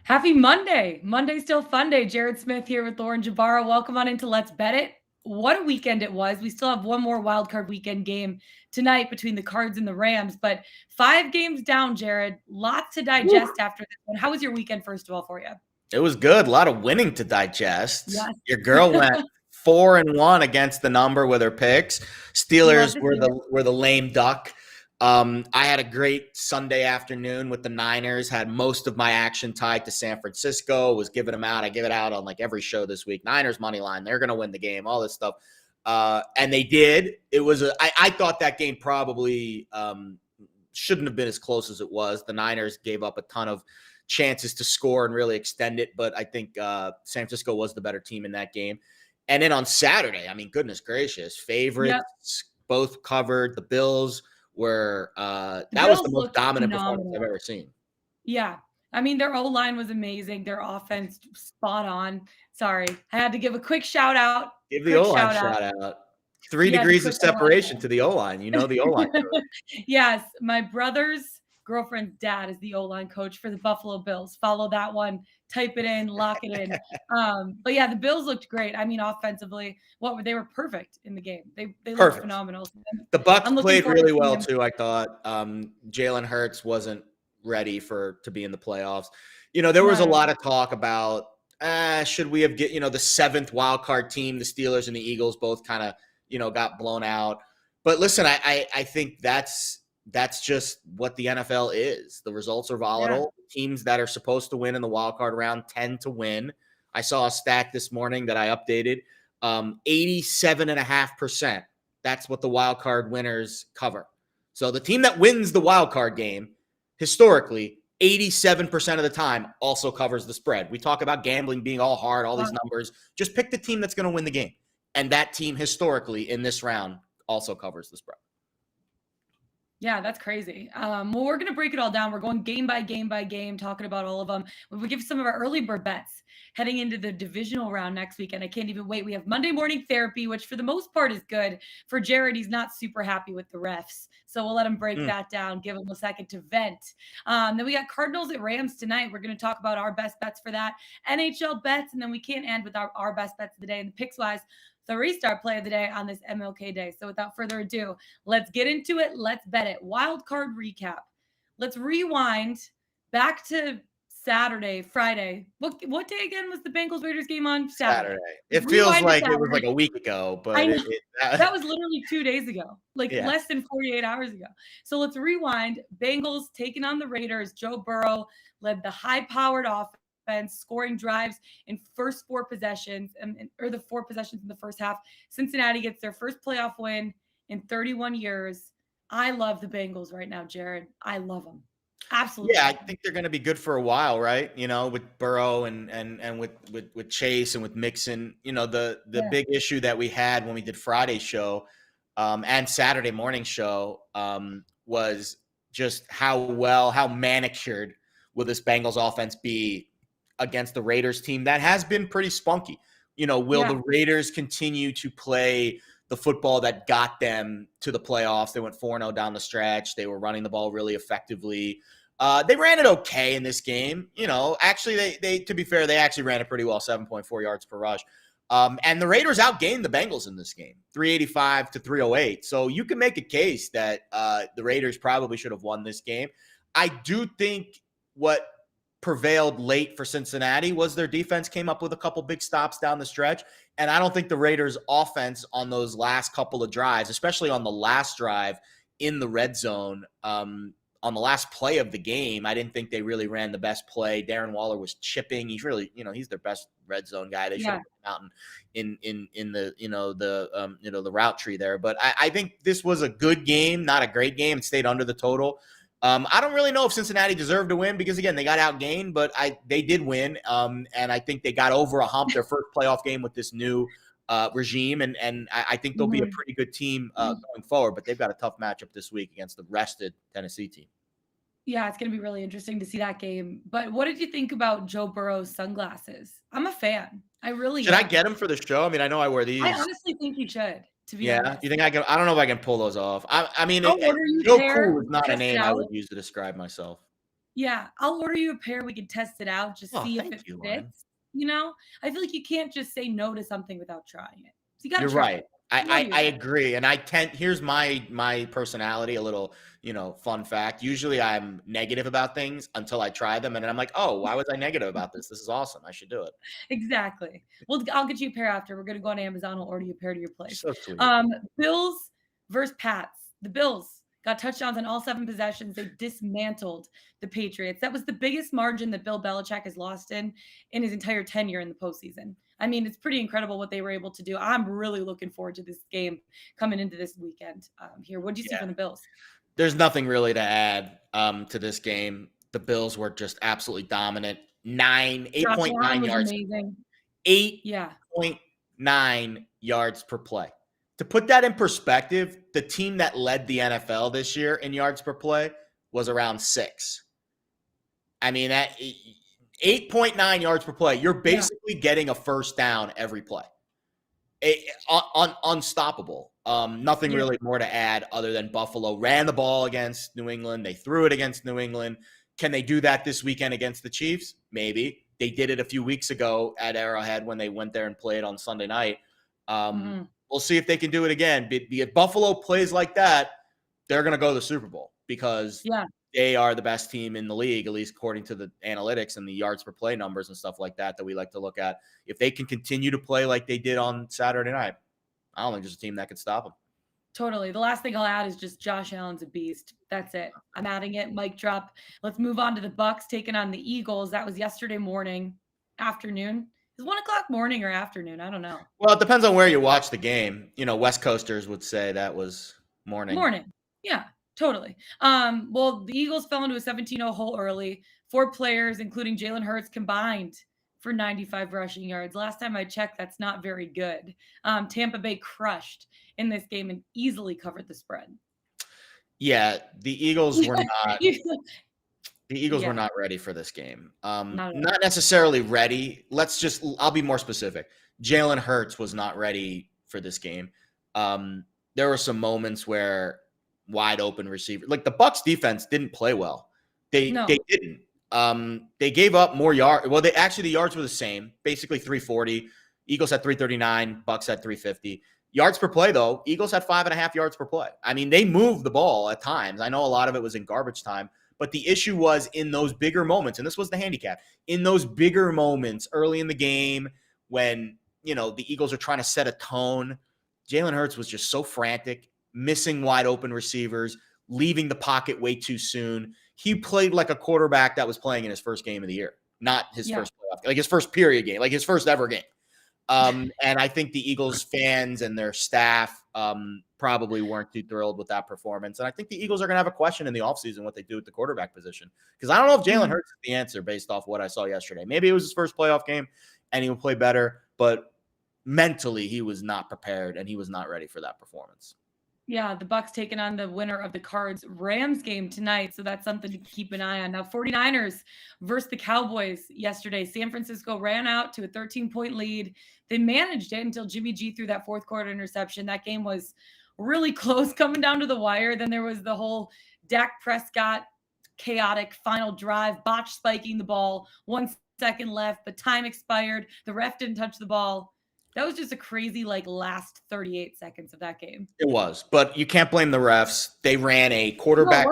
Happy Monday. Monday's still fun day. Jared Smith here with Lauren Jabara. Welcome on into Let's Bet It. What a weekend it was. We still have one more wild card weekend game tonight between the Cards and the Rams, but 5 games down, Jared. Lots to digest Woo. after this one. How was your weekend, first of all, for you? It was good. A lot of winning to digest. Yes. Your girl went 4-1 against the number with her picks. Love Steelers to were see it. the lame duck. I had a great Sunday afternoon with the Niners. Had most of my action tied to San Francisco. Was giving them out. I give it out on like every show this week. Niners money line. They're going to win the game. All this stuff, and they did. It was. I thought that game probably shouldn't have been as close as it was. The Niners gave up a ton of chances to score and really extend it, but I think San Francisco was the better team in that game. And then on Saturday, I mean, goodness gracious, favorites both covered. The Bills were that was the most dominant performance I've ever seen. Yeah. I mean, their O-line was amazing. Their offense spot on. Sorry. I had to give a quick shout out. Give the O-line shout out. 3 degrees of separation to the O-line. You know the O-line. Yes. My brother's girlfriend's dad is the O-line coach for the Buffalo Bills. Follow that one. Type it in, lock it in. But yeah, the Bills looked great. I mean, offensively, they were perfect in the game. They looked phenomenal. The Bucks played really well too. I thought Jalen Hurts wasn't ready to be in the playoffs. You know, there was a lot of talk about should we have the 7th wild card team, the Steelers and the Eagles both kind of got blown out. But listen, I think that's just what the NFL is. The results are volatile. Yeah. Teams that are supposed to win in the wild card round tend to win. I saw a stat this morning that I updated. 87.5%. That's what the wild card winners cover. So the team that wins the wild card game, historically, 87% of the time also covers the spread. We talk about gambling being all hard, all these numbers. Just pick the team that's going to win the game. And that team historically in this round also covers the spread. Yeah, that's crazy. Well, we're going to break it all down. We're going game by game, talking about all of them. We'll give some of our early bird bets heading into the divisional round next weekend. I can't even wait. We have Monday morning therapy, which for the most part is good. For Jared, he's not super happy with the refs. So we'll let him break that down, give him a second to vent. Then we got Cardinals at Rams tonight. We're going to talk about our best bets for that. NHL bets, and then we can't end with our best bets of the day and the Pickswise. The restart play of the day on this MLK day. So without further ado, let's get into it. Let's bet it. Wild card recap. Let's rewind back to Friday. What day again was the Bengals-Raiders game on? Saturday. It feels like it was like a week ago, but that was literally 2 days ago, less than 48 hours ago. So let's rewind. Bengals taking on the Raiders. Joe Burrow led the high-powered offense, scoring drives in first 4 possessions, or the 4 possessions in the first half. Cincinnati gets their first playoff win in 31 years. I love the Bengals right now, Jared. I love them. Absolutely. Yeah, I think they're going to be good for a while, right? With Burrow and with Chase and with Mixon. The big issue that we had when we did Friday's show and Saturday morning show was just how manicured will this Bengals offense be against the Raiders team that has been pretty spunky. Will the Raiders continue to play the football that got them to the playoffs? They went 4-0 down the stretch. They were running the ball really effectively. They ran it okay in this game. Actually, they to be fair, they actually ran it pretty well, 7.4 yards per rush. And the Raiders outgained the Bengals in this game, 385 to 308. So you can make a case that the Raiders probably should have won this game. I do think what prevailed late for Cincinnati was their defense came up with a couple big stops down the stretch. And I don't think the Raiders offense on those last couple of drives, especially on the last drive in the red zone, on the last play of the game, I didn't think they really ran the best play. Darren Waller was chipping. He's really, he's their best red zone guy. They should have been out in the route tree there. But I think this was a good game, not a great game. It stayed under the total. I don't really know if Cincinnati deserved to win because, again, they got outgained, but they did win. And I think they got over a hump, their first playoff game with this new regime. And I think they'll be a pretty good team going forward, but they've got a tough matchup this week against the rested Tennessee team. Yeah, it's going to be really interesting to see that game. But what did you think about Joe Burrow's sunglasses? I'm a fan. I really Should I get them for the show? I mean, I know I wear these. I honestly think you should. To be honest. You think I can? I don't know if I can pull those off. I mean, Joe Cool is not a name I would use to describe myself. Yeah, I'll order you a pair, we can test it out, just Oh, see if thank it you, Lauren. fits, you know? I feel like you can't just say no to something without trying it. So you gotta You're try right. it. I'll order you a I pair. agree, and I tend here's my personality, a little, fun fact. Usually, I'm negative about things until I try them, and then I'm like, "Oh, why was I negative about this? This is awesome. I should do it." Exactly. Well, I'll get you a pair after. We're gonna go on Amazon, I'll order you a pair to your place. So sweet. Um, Bills versus Pats. The Bills got touchdowns on all 7 possessions. They dismantled the Patriots. That was the biggest margin that Bill Belichick has lost in his entire tenure in the postseason. I mean, it's pretty incredible what they were able to do. I'm really looking forward to this game coming into this weekend, here. What do you see Yeah. from the Bills? There's nothing really to add to this game. The Bills were just absolutely dominant. Josh 8.9 Allen was yards, amazing. Yeah. 8.9 yards per play. To put that in perspective, the team that led the NFL this year in yards per play was around 6. I mean, that 8.9 yards per play, you're Yeah. basically getting a first down every play. Unstoppable. Nothing Yeah. really more to add other than Buffalo ran the ball against New England. They threw it against New England. Can they do that this weekend against the Chiefs? Maybe. They did it a few weeks ago at Arrowhead when they went there and played on Sunday night. We'll see if they can do it again. If Buffalo plays like that, they're going to go to the Super Bowl because Yeah. they are the best team in the league, at least according to the analytics and the yards per play numbers and stuff like that we like to look at. If they can continue to play like they did on Saturday night, I don't think there's a team that could stop them. Totally. The last thing I'll add is just Josh Allen's a beast. That's it. I'm adding it. Mic drop. Let's move on to the Bucks taking on the Eagles. That was yesterday afternoon. Is 1:00 morning or afternoon? I don't know. Well, it depends on where you watch the game. West Coasters would say that was morning. Morning. Yeah, totally. Well, the Eagles fell into a 17-0 hole early. 4 players, including Jalen Hurts, combined for 95 rushing yards. Last time I checked, that's not very good. Tampa Bay crushed in this game and easily covered the spread. Yeah, the Eagles were not. The Eagles Yeah. were not ready for this game. Not Not necessarily ready. I'll be more specific. Jalen Hurts was not ready for this game. There were some moments where wide open receiver, like the Bucks defense didn't play well. They didn't. They gave up more yards. Well, the yards were the same, basically 340. Eagles had 339. Bucks had 350. Yards per play, though, Eagles had 5.5 yards per play. I mean, they moved the ball at times. I know a lot of it was in garbage time, but the issue was in those bigger moments, and this was the handicap, in those bigger moments early in the game when, the Eagles are trying to set a tone, Jalen Hurts was just so frantic, missing wide open receivers, leaving the pocket way too soon. He played like a quarterback that was playing in his first game of the year, not his first playoff, like his first period game, like his first ever game. And I think the Eagles fans and their staff probably weren't too thrilled with that performance. And I think the Eagles are going to have a question in the offseason what they do with the quarterback position. Because I don't know if Jalen Hurts is the answer based off what I saw yesterday. Maybe it was his first playoff game and he will play better. But mentally, he was not prepared and he was not ready for that performance. Yeah, the Bucks taking on the winner of the Cards-Rams game tonight, so that's something to keep an eye on. Now, 49ers versus the Cowboys yesterday. San Francisco ran out to a 13-point lead. They managed it until Jimmy G threw that fourth quarter interception. That game was really close, coming down to the wire. Then there was the whole Dak Prescott chaotic final drive, botch spiking the ball, 1 second left, but time expired. The ref didn't touch the ball. That was just a crazy, last 38 seconds of that game. It was, but you can't blame the refs. They ran a quarterback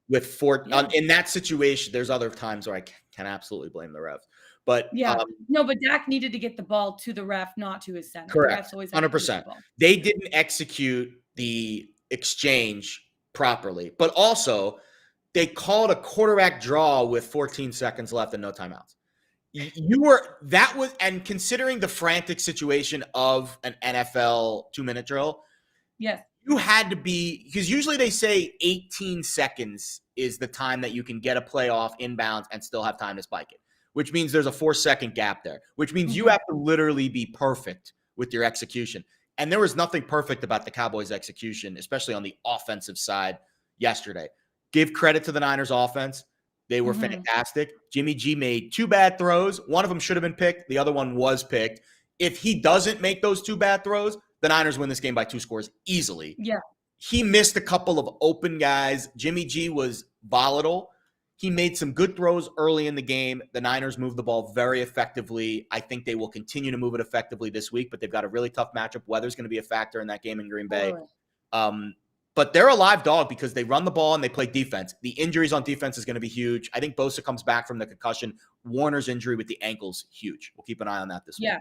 with 4. In that situation, there's other times where I can absolutely blame the refs. But but Dak needed to get the ball to the ref, not to his center. Correct, 100%. They didn't execute the exchange properly, but also they called a quarterback draw with 14 seconds left and no timeouts. And considering the frantic situation of an NFL 2-minute drill, yes, you had to be, because usually they say 18 seconds is the time that you can get a play off inbounds and still have time to spike it, which means there's a 4-second gap there, which means you have to literally be perfect with your execution. And there was nothing perfect about the Cowboys' execution, especially on the offensive side yesterday. Give credit to the Niners offense. They were fantastic. Jimmy G made 2 bad throws. One of them should have been picked. The other one was picked. If he doesn't make those 2 bad throws, the Niners win this game by 2 scores easily. Yeah. He missed a couple of open guys. Jimmy G was volatile. He made some good throws early in the game. The Niners moved the ball very effectively. I think they will continue to move it effectively this week, but they've got a really tough matchup. Weather's going to be a factor in that game in Green Bay. But they're a live dog because they run the ball and they play defense. The injuries on defense is going to be huge. I think Bosa comes back from the concussion. Warner's injury with the ankles, huge. We'll keep an eye on that this week.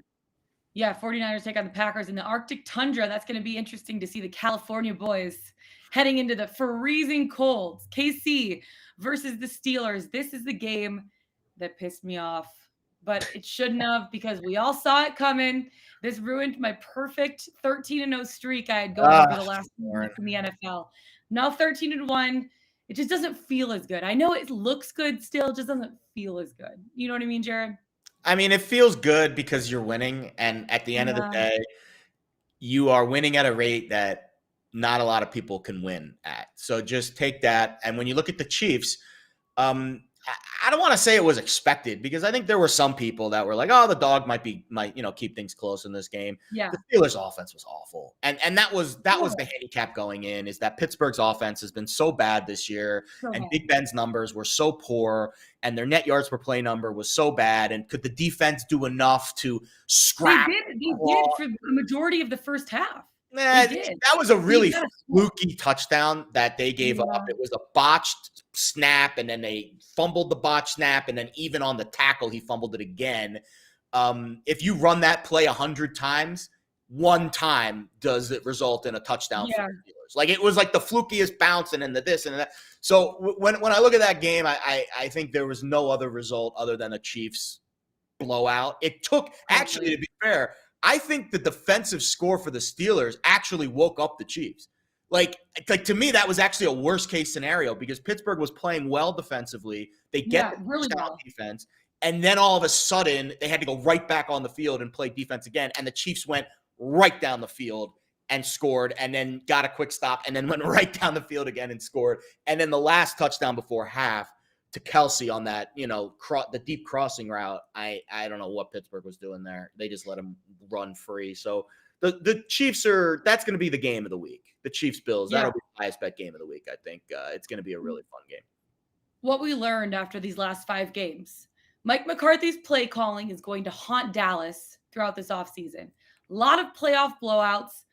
Yeah, 49ers take on the Packers in the Arctic tundra. That's going to be interesting to see the California boys heading into the freezing cold. KC versus the Steelers. This is the game that pissed me off, but it shouldn't have because we all saw it coming. This ruined my perfect 13-0 streak I had going over the last week in the NFL. Now 13-1. It just doesn't feel as good. I know it looks good still, it just doesn't feel as good. You know what I mean, Jared? I mean, it feels good because you're winning. And at the end of the day, you are winning at a rate that not a lot of people can win at. So just take that. And when you look at the Chiefs, I don't want to say it was expected because I think there were some people that were like, oh, the dog might keep things close in this game. Yeah. The Steelers offense was awful. And that was the handicap going in, is that Pittsburgh's offense has been so bad this year. And Big Ben's numbers were so poor and their net yards per play number was so bad. And could the defense do enough to scrap? They did for the majority of the first half. That was a really fluky touchdown that they gave up. It was a botched snap, and then they fumbled the botched snap, and then even on the tackle, he fumbled it again. If you run that play 100 times, one time does it result in a touchdown for the Steelers. Like, it was like the flukiest bounce and then the this and that. So when I look at that game, I think there was no other result other than a Chiefs blowout. It took, actually, to be fair, I think the defensive score for the Steelers actually woke up the Chiefs. Like to me, that was actually a worst case scenario because Pittsburgh was playing well defensively. They get really well defense, and then all of a sudden they had to go right back on the field and play defense again. And the Chiefs went right down the field and scored, and then got a quick stop, and then went right down the field again and scored. And then the last touchdown before half to Kelsey on that, the deep crossing route. I don't know what Pittsburgh was doing there. They just let him run free. So the Chiefs that's going to be the game of the week. The Chiefs-Bills, that'll be the highest bet game of the week. I think it's going to be a really fun game. What we learned after these last 5 games, Mike McCarthy's play calling is going to haunt Dallas throughout this offseason. A lot of playoff blowouts.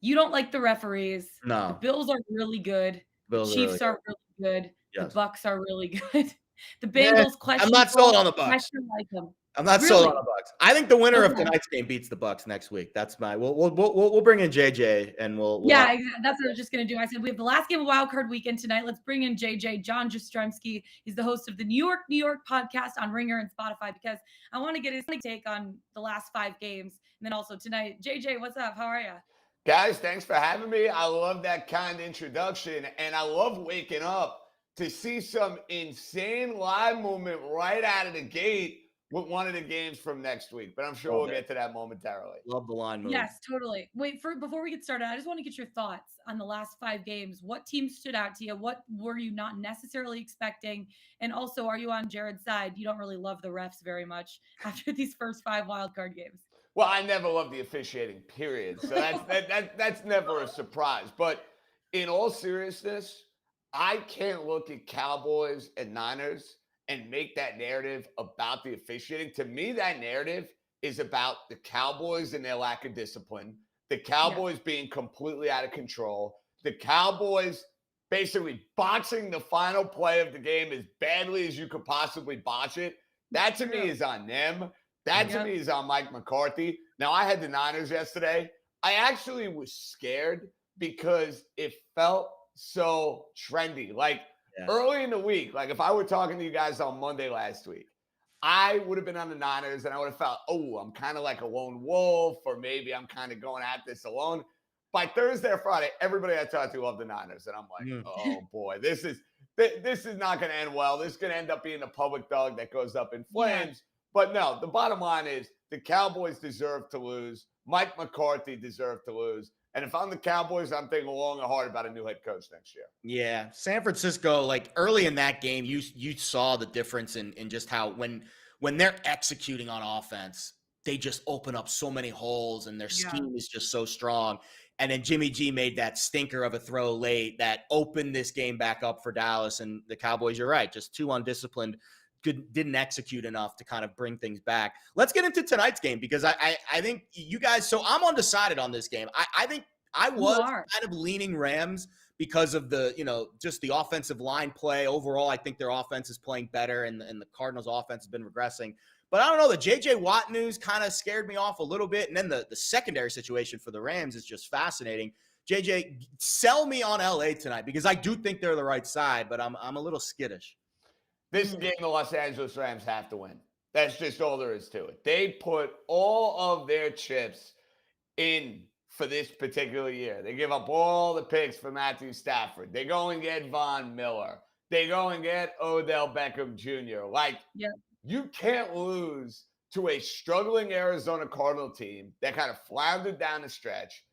You don't like the referees. No. The Bills are really good. The Chiefs are really good. Yes. The Bucks are really good. The Bengals question. I'm not sold on the Bucks. Like them. I'm not sold on the Bucks. I think the winner of tonight's game beats the Bucks next week. That's my. We'll bring in JJ and we'll that's what I was just gonna do. I said we have the last game of Wild Card Weekend tonight. Let's bring in JJ, John Jastremski. He's the host of the New York podcast on Ringer and Spotify because I want to get his take on the last 5 games and then also tonight. JJ, what's up? How are you? Guys, thanks for having me. I love that kind introduction, and I love waking up to see some insane live movement right out of the gate with one of the games from next week. But I'm sure we'll get to that momentarily. Love the line move. Yes, totally. Wait, before we get started, I just want to get your thoughts on the last 5 games. What teams stood out to you? What were you not necessarily expecting? And also, are you on Jared's side? You don't really love the refs very much after these first 5 wild card games. Well, I never loved the officiating, period. So that's never a surprise. But in all seriousness, I can't look at Cowboys and Niners and make that narrative about the officiating. To me, that narrative is about the Cowboys and their lack of discipline, the Cowboys being completely out of control, the Cowboys basically botching the final play of the game as badly as you could possibly botch it. That to me is on them. That to me is on Mike McCarthy. Now, I had the Niners yesterday. I actually was scared because it felt so trendy. Like early in the week, like if I were talking to you guys on Monday last week, I would have been on the Niners and I would have felt, I'm kind of like a lone wolf, or maybe I'm kind of going at this alone. By Thursday or Friday, everybody I talked to loved the Niners. And I'm like, oh boy, this is not going to end well. This is going to end up being a public dog that goes up in flames. Yeah. But no, the bottom line is the Cowboys deserve to lose. Mike McCarthy deserved to lose. And if I'm the Cowboys, I'm thinking long and hard about a new head coach next year. Yeah. San Francisco, like early in that game, you saw the difference in just how when they're executing on offense, they just open up so many holes and their scheme is just so strong. And then Jimmy G made that stinker of a throw late that opened this game back up for Dallas. And the Cowboys, you're right, just too undisciplined, didn't execute enough to kind of bring things back. Let's get into tonight's game because I think you guys, so I'm undecided on this game. I think I was kind of leaning Rams because of the, just the offensive line play. Overall, I think their offense is playing better and the Cardinals offense has been regressing. But I don't know, the J.J. Watt news kind of scared me off a little bit. And then the secondary situation for the Rams is just fascinating. J.J., sell me on L.A. tonight because I do think they're the right side, but I'm a little skittish. This game the Los Angeles Rams have to win. That's just all there is to it. They put all of their chips in for this particular year. They give up all the picks for Matthew Stafford. They go and get Von Miller. They go and get Odell Beckham Jr. You can't lose to a struggling Arizona Cardinal team that kind of floundered down the stretch.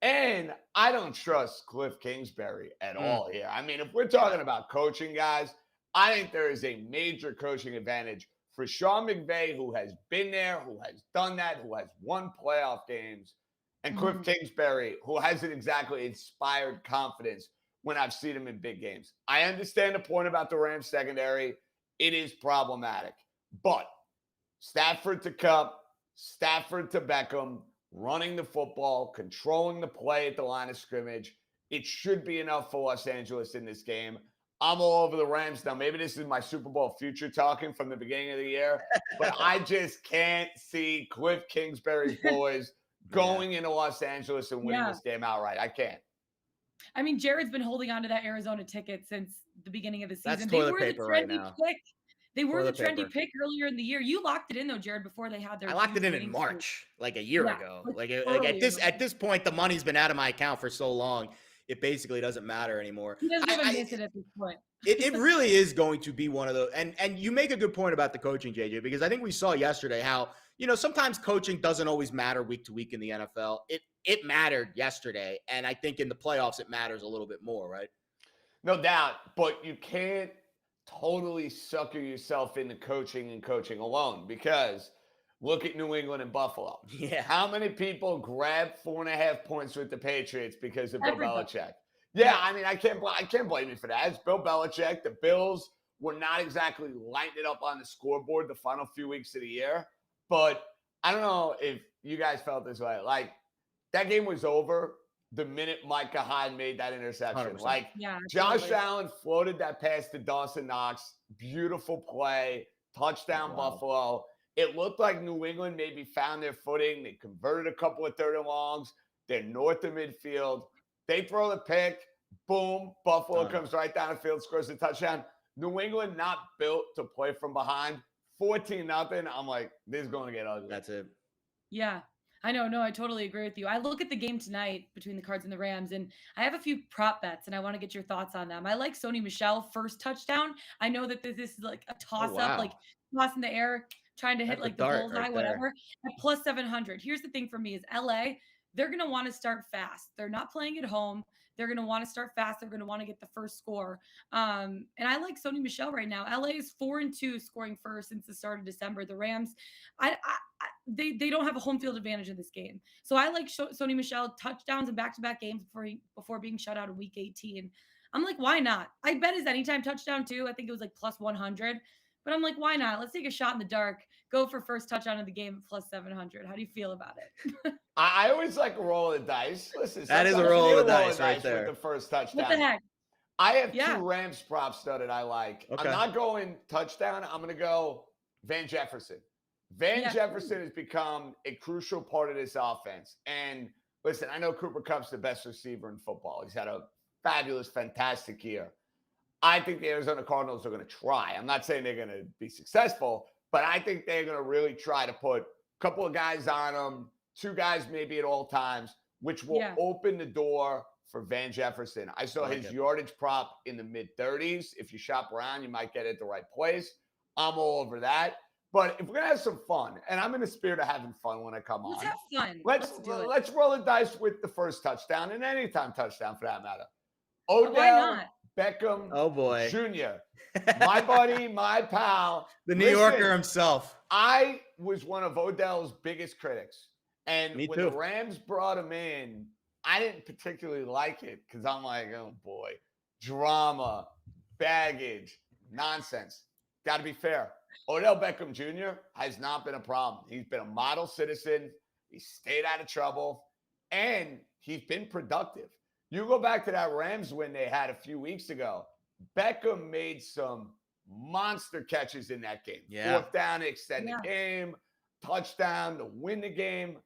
And I don't trust Cliff Kingsbury at all here. I mean, if we're talking about coaching, guys, I think there is a major coaching advantage for Sean McVay, who has been there, who has done that, who has won playoff games, and Cliff Kingsbury, who hasn't exactly inspired confidence when I've seen him in big games. I understand the point about the Rams secondary. It is problematic. But Stafford to Cup, Stafford to Beckham, running the football, controlling the play at the line of scrimmage, it should be enough for Los Angeles in this game. I'm all over the Rams now. Maybe this is my Super Bowl future talking from the beginning of the year, but I just can't see Cliff Kingsbury's boys going into Los Angeles and winning this game outright. I can't. I mean, Jared's been holding on to that Arizona ticket since the beginning of the season. That's toilet paper right now. They were the trendy pick earlier in the year. You locked it in though, Jared, before they had their. I locked it in March, like a year ago. Like at this point, the money's been out of my account for so long, it basically doesn't matter anymore. He doesn't even miss it at this point. It really is going to be one of those. And you make a good point about the coaching, JJ, because I think we saw yesterday how sometimes coaching doesn't always matter week to week in the NFL. It mattered yesterday, and I think in the playoffs it matters a little bit more, right? No doubt, but you can't totally sucker yourself into coaching and coaching alone, because look at New England and Buffalo. Yeah. How many people grabbed 4.5 points with the Patriots because of Bill Belichick? Yeah, I mean, I can't blame you for that. It's Bill Belichick. The Bills were not exactly lighting it up on the scoreboard the final few weeks of the year. But I don't know if you guys felt this way. Like, that game was over the minute Micah Hyde made that interception. 100%. Josh Allen floated that pass to Dawson Knox. Beautiful play. Touchdown, Buffalo. It looked like New England maybe found their footing. They converted a couple of third and longs. They're north of midfield. They throw the pick. Boom. Buffalo comes right down the field, scores a touchdown. New England not built to play from behind. 14-0. I'm like, this is going to get ugly. That's it. Yeah. I know. No, I totally agree with you. I look at the game tonight between the Cards and the Rams, and I have a few prop bets, and I want to get your thoughts on them. I like Sony Michel first touchdown. I know that this is like a toss-up, like toss in the air, trying to hit like the bullseye, whatever. At plus 700. Here's the thing for me is LA, they're going to want to start fast. They're not playing at home. They're going to want to start fast. They're going to want to get the first score. And I like Sony Michel right now. LA is 4-2 scoring first since the start of December. The Rams, they don't have a home field advantage in this game. So I like Sony Michel touchdowns in back-to-back games before being shut out in week 18. I'm like, why not? I bet his anytime touchdown too. I think it was like plus 100. But I'm like, why not? Let's take a shot in the dark. Go for first touchdown of the game at plus 700. How do you feel about it? I always like a roll of the dice. Listen, that is a roll of the dice right there. With the first touchdown. What the heck? I have two Rams props that I like. Okay. I'm not going touchdown. I'm going to go Van Jefferson. Van Jefferson has become a crucial part of this offense. And listen, I know Cooper Kupp's the best receiver in football. He's had a fabulous, fantastic year. I think the Arizona Cardinals are going to try. I'm not saying they're going to be successful, but I think they're going to really try to put a couple of guys on them, two guys maybe at all times, which will open the door for Van Jefferson. I saw his yardage prop in the mid-30s. If you shop around, you might get it at the right place. I'm all over that. But if we're going to have some fun, and I'm in the spirit of having fun when I come on. Let's have fun. Let's roll the dice with the first touchdown and anytime touchdown for that matter. Why not? Beckham Jr., my buddy, my pal. The New Yorker himself. I was one of Odell's biggest critics. And when the Rams brought him in, I didn't particularly like it because I'm like, oh boy, drama, baggage, nonsense. Got to be fair. Odell Beckham Jr. has not been a problem. He's been a model citizen. He stayed out of trouble, and he's been productive. You go back to that Rams win they had a few weeks ago. Beckham made some monster catches in that game. Yeah. 4th down to extend the game, touchdown to win the game.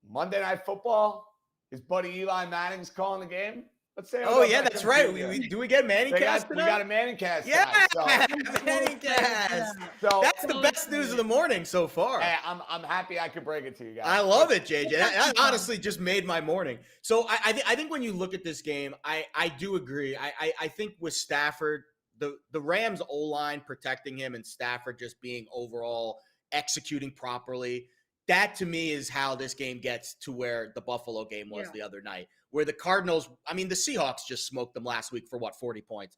Monday Night Football, his buddy Eli Manning's calling the game. Let's say, oh yeah, that's right. Do we get Manning cast tonight? We got a Manning cast. Yeah, tonight, so. Manning cast. So that's the best news of the morning so far. Hey, I'm happy I could break it to you guys. I love it, JJ. That honestly just made my morning. So I think when you look at this game, I do agree. I think with Stafford, the Rams O-line protecting him and Stafford just being overall executing properly, that to me is how this game gets to where the Buffalo game was the other night, where the Cardinals, I mean, the Seahawks just smoked them last week for 40 points.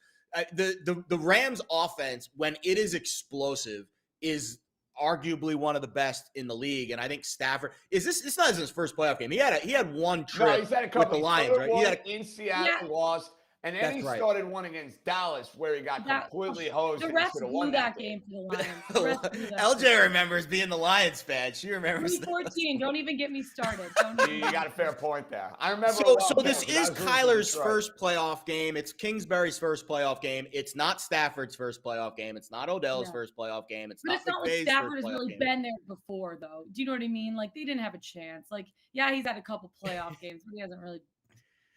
The Rams offense, when it is explosive, is arguably one of the best in the league. And I think Stafford it's not his first playoff game. He had one trip he's had a couple with the Lions, right? He had in Seattle, lost. And then he started one against Dallas where he got completely hosed. The refs blew that game for the Lions. LJ remembers being the Lions fan. She remembers 2014. Don't even get me started. You got a fair point there. I remember. So this is Kyler's first playoff game. It's Kingsbury's first playoff game. It's not Stafford's first playoff game. It's not Odell's first playoff game. It's not like Stafford has really been there before, though. Do you know what I mean? Like, they didn't have a chance. Like, yeah, he's had a couple playoff games, but he hasn't really.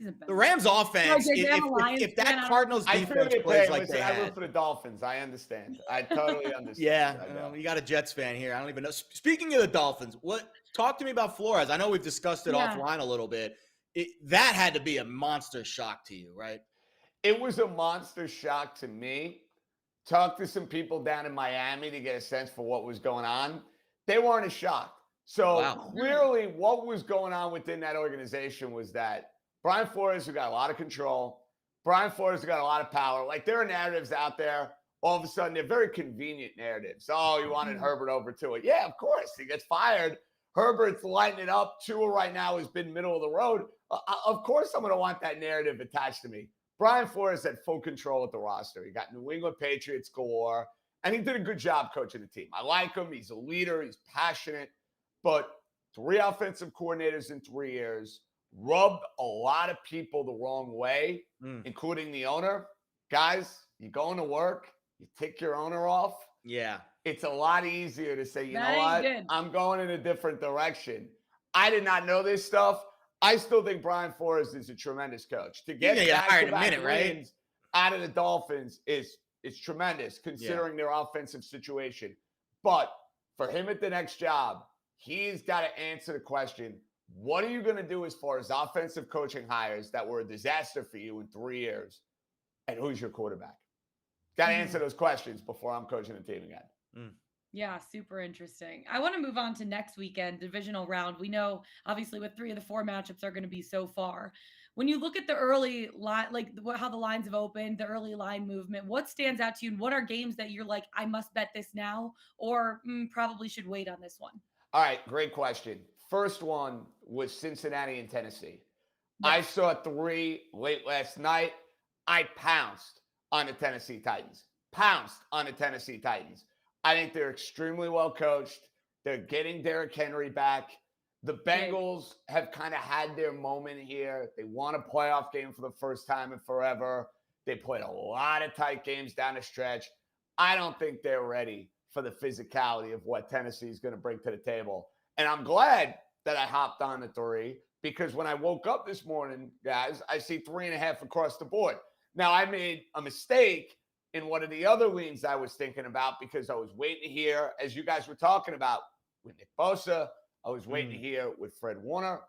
The Rams offense, if that Cardinals defense plays like they had. I root for the Dolphins. I understand. I totally understand. Yeah, you got a Jets fan here. I don't even know. Speaking of the Dolphins, talk to me about Flores. I know we've discussed it offline a little bit. That had to be a monster shock to you, right? It was a monster shock to me. Talked to some people down in Miami to get a sense for what was going on. They weren't as shocked. So clearly what was going on within that organization was that Brian Flores, who got a lot of control, Brian Flores, who got a lot of power. Like, there are narratives out there. All of a sudden, they're very convenient narratives. Oh, you wanted Herbert over Tua. Yeah, of course. He gets fired. Herbert's lighting it up. Tua right now has been middle of the road. Of course, I'm going to want that narrative attached to me. Brian Flores had full control of the roster. He got New England Patriots galore, and he did a good job coaching the team. I like him. He's a leader. He's passionate. But 3 offensive coordinators in 3 years, rubbed a lot of people the wrong way, including the owner. Guys, you going to work, you take your owner off. Yeah. It's a lot easier to say, you know what? I'm going in a different direction. I did not know this stuff. I still think Brian Flores is a tremendous coach. To get back-to-back wins out of the Dolphins is tremendous considering their offensive situation. But for him at the next job, he's got to answer the question, what are you going to do as far as offensive coaching hires that were a disaster for you in 3 years? And who's your quarterback? Got to answer those questions before I'm coaching the team again. Yeah, super interesting. I want to move on to next weekend, divisional round. We know, obviously, what 3 of the 4 matchups are going to be so far. When you look at the early line, like how the lines have opened, the early line movement, what stands out to you? And what are games that you're like, I must bet this now, or probably should wait on this one? All right, great question. First one was Cincinnati and Tennessee. I saw 3 late last night. I pounced on the Tennessee Titans. I think they're extremely well coached. They're getting Derrick Henry back. The Bengals have kind of had their moment here. They won a playoff game for the first time in forever. They played a lot of tight games down the stretch. I don't think they're ready for the physicality of what Tennessee is going to bring to the table. And I'm glad that I hopped on the 3 because when I woke up this morning, guys, I see 3.5 across the board. Now, I made a mistake in one of the other leans I was thinking about because I was waiting to hear, as you guys were talking about with Nick Bosa, I was waiting to hear with Fred Warner.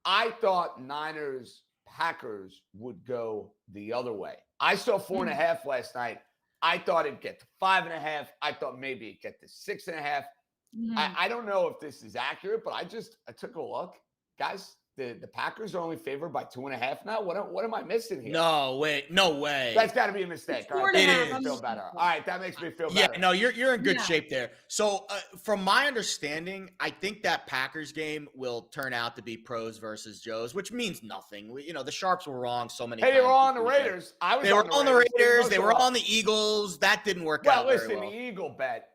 I thought Niners-Packers would go the other way. I saw 4.5 last night. I thought it'd get to 5.5. I thought maybe it'd get to 6.5. I don't know if this is accurate, but I took a look. Guys, the Packers are only favored by 2.5 now. What am I missing here? No way. That's got to be a mistake. All right, It that makes me is. feel better. All right, that makes me feel Yeah, better. no, you're in good Yeah. shape there. So from my understanding, I think that Packers game will turn out to be pros versus Joes, which means nothing. The Sharps were wrong so many times. Hey, they were all on this the weekend. Raiders. I was They were on the Raiders. Didn't They go were so well. on the Eagles. That didn't work Well, out listen, very well. the Eagle bet.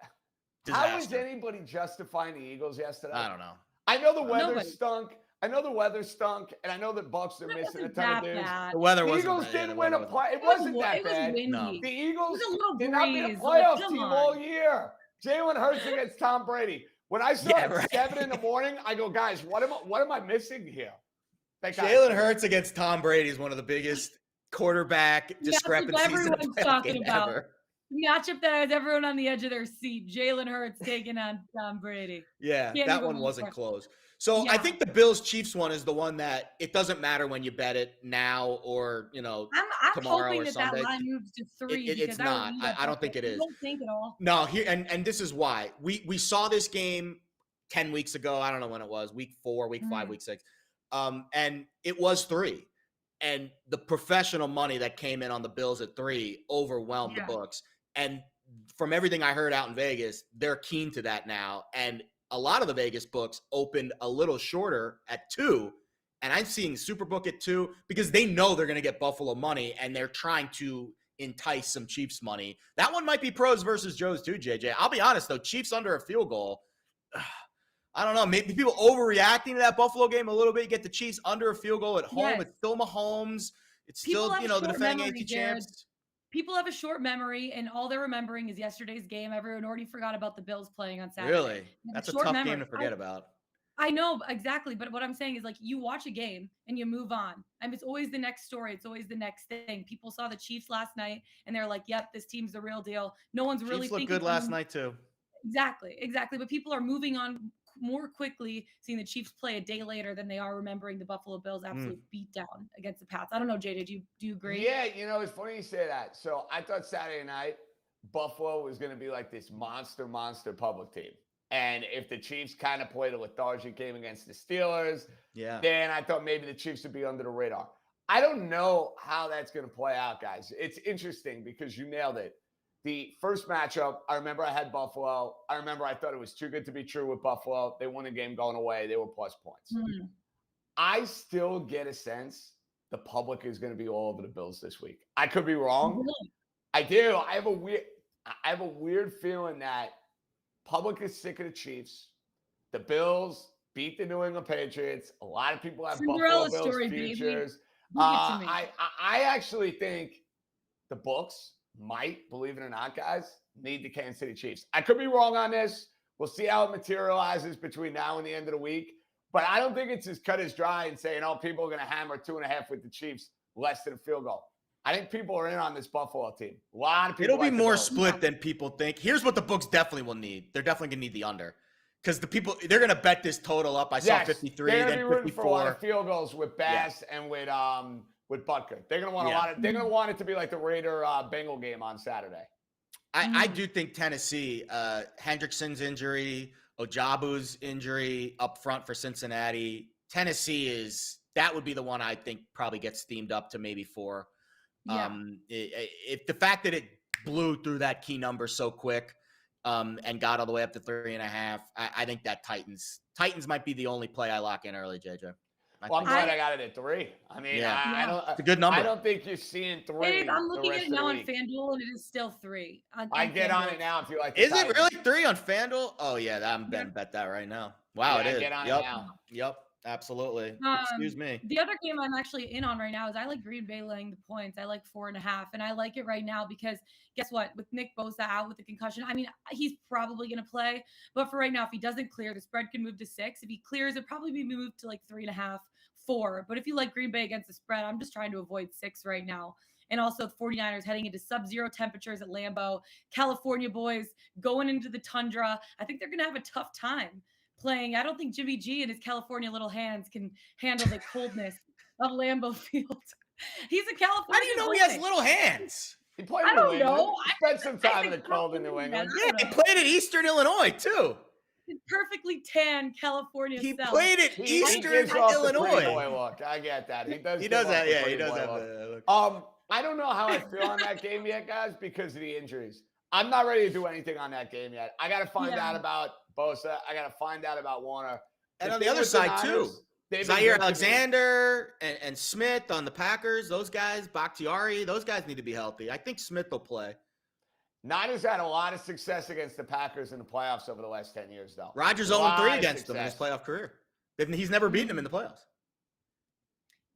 Disaster. How is anybody justifying the Eagles yesterday? I don't know. I know the weather Nobody. stunk. And I know the Bucks are missing a ton of dudes. The weather The wasn't Eagles bad. Yeah, didn't the win a weather play. It It was wasn't that bad. windy. No. The Eagles It was a little did not be a breeze, like, playoff come team on. all year. Jalen Hurts against Tom Brady. When I saw Yeah, it right. 7 in the morning, I go, guys, what am I missing here? That guy Jalen said it. Hurts against Tom Brady is one of the biggest quarterback discrepancies in a everyone's playoff talking game about. ever. Matchup that has everyone on the edge of their seat. Jalen Hurts taking on Tom Brady. Yeah, Can't that even one look wasn't at it. close. So I Yeah. think the Bills-Chiefs one is the one that it doesn't matter when you bet it now or, I'm tomorrow hoping or that Sunday. line moves to 3 It's because not. would I don't think it I is. don't think at all. No, here and this is why. We saw this game 10 weeks ago. I don't know when it was, week 4, week 5, week 6. And it was 3. And the professional money that came in on the Bills at 3 overwhelmed the Yeah. books. And from everything I heard out in Vegas, they're keen to that now. And a lot of the Vegas books opened a little shorter at 2. And I'm seeing Superbook at 2 because they know they're going to get Buffalo money and they're trying to entice some Chiefs money. That one might be pros versus Joes too, JJ. I'll be honest though, Chiefs under a field goal. I don't know. Maybe people overreacting to that Buffalo game a little bit. You get the Chiefs under a field goal at home. Yes. It's still Mahomes. It's People still, have the short defending memory, AFC Jared. champs. People have a short memory, and all they're remembering is yesterday's game. Everyone already forgot about the Bills playing on Saturday. Really? They have That's a short tough memory. game to forget about. I know, exactly. But what I'm saying is, like, you watch a game and you move on. And it's always the next story. It's always the next thing. People saw the Chiefs last night, and they're like, yep, this team's the real deal. No one's really Chiefs looked thinking good last night too. Exactly. But people are moving on more quickly, seeing the Chiefs play a day later than they are remembering the Buffalo Bills absolute beatdown against the Pats. I don't know, Jay, do you agree? Yeah, it's funny you say that. So I thought Saturday night, Buffalo was going to be like this monster public team. And if the Chiefs kind of played a lethargic game against the Steelers, then I thought maybe the Chiefs would be under the radar. I don't know how that's going to play out, guys. It's interesting because you nailed it. The first matchup, I remember I had Buffalo. I remember I thought it was too good to be true with Buffalo. They won the game going away. They were plus points. I still get a sense the public is going to be all over the Bills this week. I could be wrong. Really? I do. I have a weird feeling that public is sick of the Chiefs. The Bills beat the New England Patriots. A lot of people have Cinderella Buffalo Bills story, baby. futures. Give it to me. I actually think the books might, believe it or not, guys, need the Kansas City Chiefs. I could be wrong on this. We'll see how it materializes between now and the end of the week. But I don't think it's as cut as dry and saying, people are going to hammer 2.5 with the Chiefs, less than a field goal. I think people are in on this Buffalo team. A lot of people. It'll be like the more Bills. split than people think. Here's what the books definitely will need. They're definitely going to need the under. Because they're going to bet this total up. I saw 53, they're then be rooting 54. for a lot of field goals with Bass and with Butker. They're going to want a lot of. They're going to want it to be like the Raider Bengal game on Saturday. I do think Tennessee, Hendrickson's injury, Ojabu's injury up front for Cincinnati. Tennessee that would be the one I think probably gets steamed up to maybe 4. Yeah. If the fact that it blew through that key number so quick and got all the way up to 3.5, I think that Titans might be the only play I lock in early, JJ. Well, I'm glad I got it at 3. I mean, I don't. It's a good number. I don't think you're seeing 3. Hey, I'm looking at it now on week. FanDuel, and it is still 3. I get on it now if you like. Is it really 3 on FanDuel? Oh yeah, I'm betting bet that right now. Wow, it is. Get on it now. Yep. Absolutely. Excuse me. The other game I'm actually in on right now is I like Green Bay laying the points. I like 4.5, and I like it right now because guess what? With Nick Bosa out with the concussion, I mean, he's probably going to play. But for right now, if he doesn't clear, the spread can move to 6. If he clears, it'd probably be moved to like 3.5, 4. But if you like Green Bay against the spread, I'm just trying to avoid 6 right now. And also the 49ers heading into sub-zero temperatures at Lambeau. California boys going into the tundra. I think they're going to have a tough time playing. I don't think Jimmy G and his California little hands can handle the coldness of Lambeau Field. He's a California. How do you know he has little hands? He played I in New don't England. know. He spent some time in the cold in New England. Yeah, he played at Eastern Illinois too. his perfectly tan California He self. played at He Eastern gives off the pretty Illinois. boy look. I get that. He does. He give does off have, the yeah, he pretty does boy have look. the look. I don't know how I feel on that game yet, guys, because of the injuries. I'm not ready to do anything on that game yet. I got to find out about Bosa. I got to find out about Warner. And on the other side, too, Zaire Alexander and Smith on the Packers, those guys, Bakhtiari, those guys need to be healthy. I think Smith will play. Niners had a lot of success against the Packers in the playoffs over the last 10 years, though. Rodgers 0-3 against them in his playoff career. He's never beaten them in the playoffs.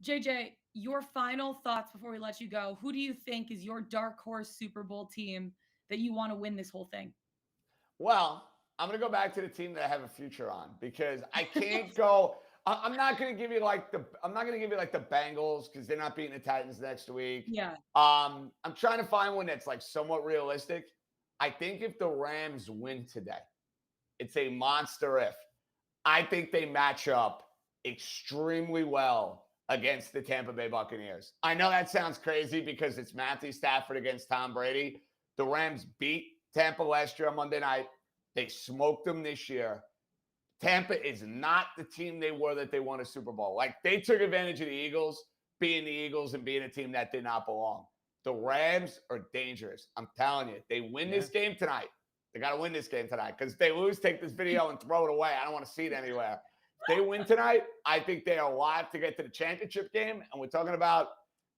JJ, your final thoughts before we let you go. Who do you think is your dark horse Super Bowl team that you want to win this whole thing? Well, I'm going to go back to the team that I have a future on because I can't go. I'm not going to give you like the Bengals because they're not beating the Titans next week. Yeah. I'm trying to find one that's like somewhat realistic. I think if the Rams win today, it's a monster if. I think they match up extremely well against the Tampa Bay Buccaneers. I know that sounds crazy because it's Matthew Stafford against Tom Brady. The Rams beat Tampa last year on Monday night. They smoked them this year. Tampa is not the team they were that they won a Super Bowl. Like, they took advantage of the Eagles, being the Eagles and being a team that did not belong. The Rams are dangerous. I'm telling you, they win this game tonight. They got to win this game tonight because if they lose, take this video and throw it away. I don't want to see it anywhere. If they win tonight, I think they are alive to get to the championship game. And we're talking about,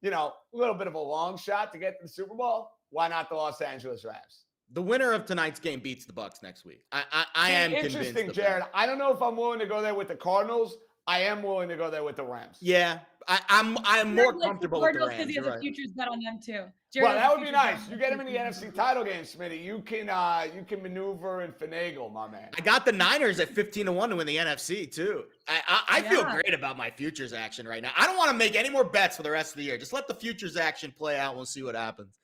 a little bit of a long shot to get to the Super Bowl. Why not the Los Angeles Rams? The winner of tonight's game beats the Bucs next week. I am convinced. Interesting, Jared. I don't know if I'm willing to go there with the Cardinals. I am willing to go there with the Rams. Yeah, I'm more comfortable with the Rams. Because he has a futures bet on them too. Well, that would be nice. You get him in the NFC title game, Smitty. You can maneuver and finagle, my man. I got the Niners at 15-1 to win the NFC too. I feel great about my futures action right now. I don't want to make any more bets for the rest of the year. Just let the futures action play out. We'll see what happens.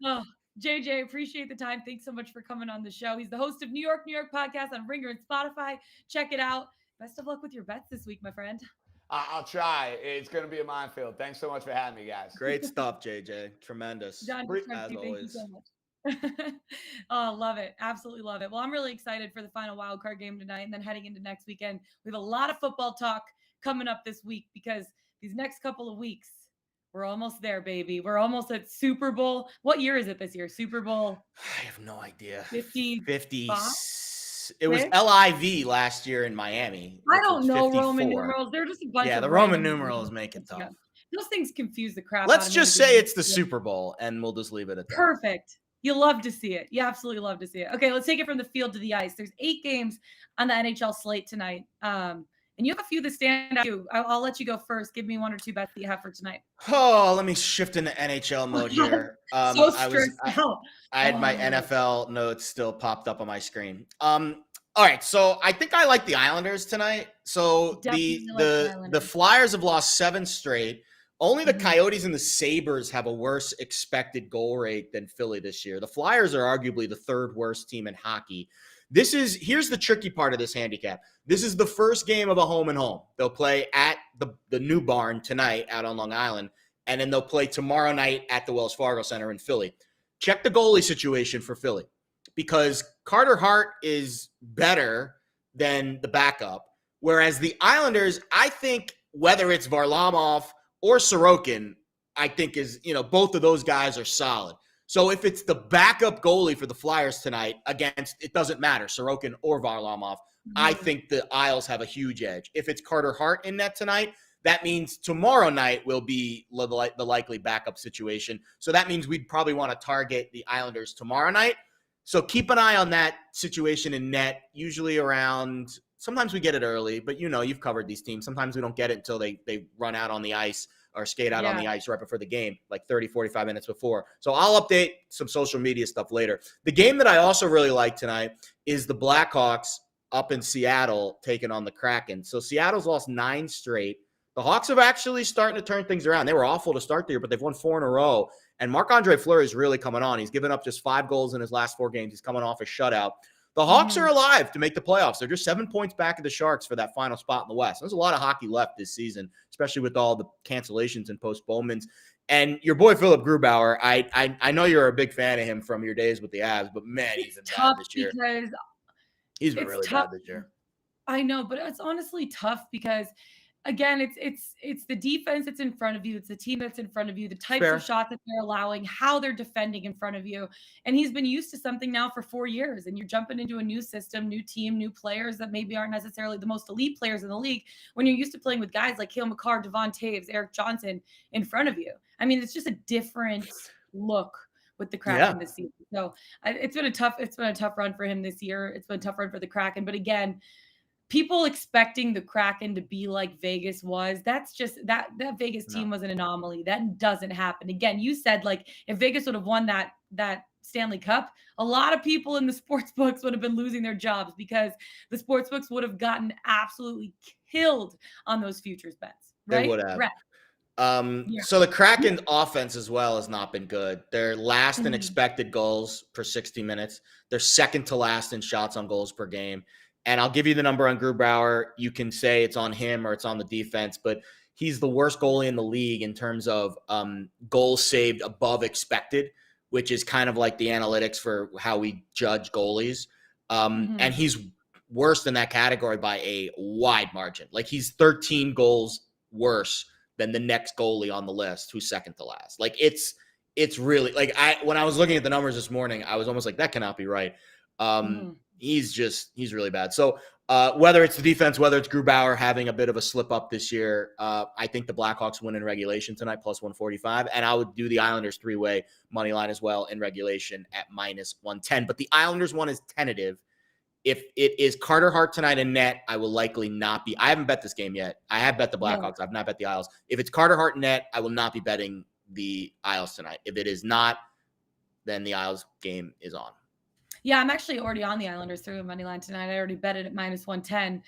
Oh, JJ, appreciate the time. Thanks so much for coming on the show. He's the host of New York podcast on Ringer and Spotify. Check it out. Best of luck with your bets this week, my friend. I'll try. It's going to be a minefield. Thanks so much for having me, guys. Great stuff, JJ. Tremendous. Jastremki, thank you so much. Oh, love it. Absolutely love it. Well, I'm really excited for the final wild card game tonight and then heading into next weekend. We have a lot of football talk coming up this week because these next couple of weeks, we're almost there, baby. We're almost at Super Bowl. What year is it this year? Super Bowl? I have no idea. 50. It was LIV last year in Miami. I don't know Roman numerals. They're just a bunch of the Roman numerals make it tough. Those things confuse the crap. Let's just say it's the Super Bowl, and we'll just leave it at that. Perfect. You love to see it. You absolutely love to see it. Okay, let's take it from the field to the ice. There's 8 games on the NHL slate tonight. And you have a few that stand out. I'll let you go first. Give me 1 or 2 bets that you have for tonight. Oh, let me shift into NHL mode here. So stressed out. I had my NFL notes still popped up on my screen. All right, so I think I like the Islanders tonight. So the Flyers have lost 7 straight. Only the Coyotes and the Sabres have a worse expected goal rate than Philly this year. The Flyers are arguably the 3rd worst team in hockey. Here's the tricky part of this handicap. This is the first game of a home and home. They'll play at the new barn tonight out on Long Island, and then they'll play tomorrow night at the Wells Fargo Center in Philly. Check the goalie situation for Philly because Carter Hart is better than the backup, whereas the Islanders, I think whether it's Varlamov or Sorokin, I think is, both of those guys are solid. So if it's the backup goalie for the Flyers tonight it doesn't matter, Sorokin or Varlamov, I think the Isles have a huge edge. If it's Carter Hart in net tonight, that means tomorrow night will be the likely backup situation. So that means we'd probably want to target the Islanders tomorrow night. So keep an eye on that situation in net, usually around, sometimes we get it early, but you've covered these teams. Sometimes we don't get it until they run out on the ice or skate out on the ice right before the game, like 30, 45 minutes before. So I'll update some social media stuff later. The game that I also really like tonight is the Blackhawks up in Seattle taking on the Kraken. So Seattle's lost 9 straight. The Hawks have actually starting to turn things around. They were awful to start the year, but they've won 4 in a row. And Marc-Andre Fleury is really coming on. He's given up just 5 goals in his last 4 games. He's coming off a shutout. The Hawks are alive to make the playoffs. They're just 7 points back of the Sharks for that final spot in the West. There's a lot of hockey left this season, especially with all the cancellations and postponements. And your boy Philip Grubauer, I know you're a big fan of him from your days with the Avs, but man, he's in bad this year. Because He's been It's really tough. bad this year. I know, but it's honestly tough because again, it's the defense that's in front of you. It's the team that's in front of you, the types of Fair. shots that they're allowing, how they're defending in front of you. And he's been used to something now for 4 years, and you're jumping into a new system, new team, new players that maybe aren't necessarily the most elite players in the league when you're used to playing with guys like Cale Makar, Devon Taves, Eric Johnson in front of you. I mean, it's just a different look with the Yeah. Kraken this season. So it's been a tough run for him this year. It's been a tough run for the Kraken. But again, people expecting the Kraken to be like Vegas was, that's just that Vegas team was an anomaly. That doesn't happen. Again, you said like if Vegas would have won that Stanley Cup, a lot of people in the sports books would have been losing their jobs because the sports books would have gotten absolutely killed on those futures bets. Right? They would have. Right. So the Kraken offense as well has not been good. They're last in Mhm. expected goals per 60 minutes. They're second to last in shots on goals per game. And I'll give you the number on Grubauer. You can say it's on him or it's on the defense, but he's the worst goalie in the league in terms of goals saved above expected, which is kind of like the analytics for how we judge goalies. And he's worse than that category by a wide margin. Like he's 13 goals worse than the next goalie on the list, who's second to last. Like it's really like when I was looking at the numbers this morning, I was almost like, that cannot be right. He's really bad. So whether it's the defense, whether it's Grubauer having a bit of a slip up this year, I think the Blackhawks win in regulation tonight, plus 145. And I would do the Islanders 3-way money line as well in regulation at minus 110. But the Islanders one is tentative. If it is Carter Hart tonight in net, I will likely not be. I haven't bet this game yet. I have bet the Blackhawks. I've not bet the Isles. If it's Carter Hart net, I will not be betting the Isles tonight. If it is not, then the Isles game is on. Yeah, I'm actually already on the Islanders through a money line tonight. I already bet it at minus 110.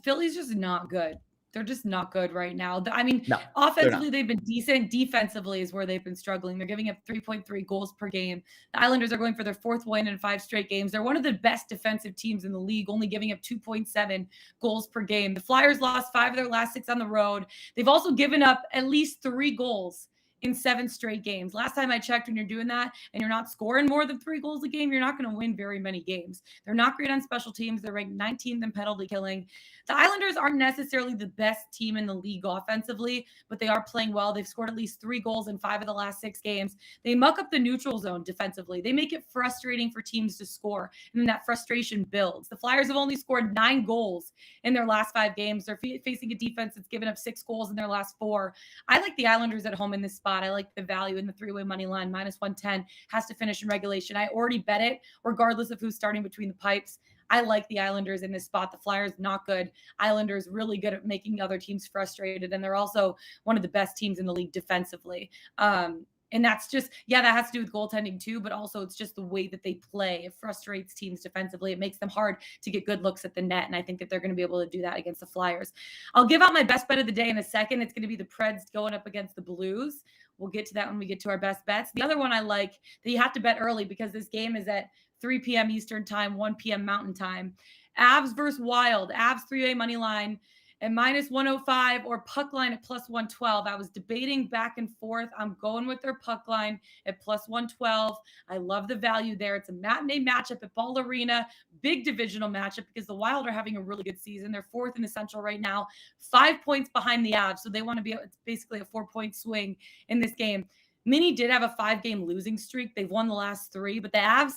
Philly's just not good. They're just not good right now. I mean, offensively, they've been decent. Defensively is where they've been struggling. They're giving up 3.3 goals per game. The Islanders are going for their 4th win in 5 straight games. They're one of the best defensive teams in the league, only giving up 2.7 goals per game. The Flyers lost 5 of their last 6 on the road. They've also given up at least 3 goals in 7 straight games. Last time I checked, when you're doing that and you're not scoring more than 3 goals a game, you're not going to win very many games. They're not great on special teams. They're ranked 19th in penalty killing. The Islanders aren't necessarily the best team in the league offensively, but they are playing well. They've scored at least 3 goals in 5 of the last 6 games. They muck up the neutral zone defensively. They make it frustrating for teams to score, and then that frustration builds. The Flyers have only scored 9 goals in their last 5 games. They're facing a defense that's given up 6 goals in their last 4. I like the Islanders at home in this spot. I like the value in the 3-way money line. Minus 110 has to finish in regulation. I already bet it, regardless of who's starting between the pipes. I like the Islanders in this spot. The Flyers, not good. Islanders, really good at making other teams frustrated. And they're also one of the best teams in the league defensively. And that's just, that has to do with goaltending too, but also it's just the way that they play. It frustrates teams defensively. It makes them hard to get good looks at the net. And I think that they're going to be able to do that against the Flyers. I'll give out my best bet of the day in a second. It's going to be the Preds going up against the Blues. We'll get to that when we get to our best bets. The other one I like that you have to bet early because this game is at 3 p.m. Eastern time, 1 p.m. Mountain time. Avs versus Wild. Avs 3-way money line at minus 105 or puck line at plus 112. I was debating back and forth. I'm going with their puck line at plus 112. I love the value there. It's a matinee matchup at Ball Arena. Big divisional matchup because the Wild are having a really good season. They're 4th in the Central right now, 5 points behind the Avs. So they want to be, it's basically a 4-point swing in this game. Mini did have a 5-game losing streak. They've won the last 3, but the Avs,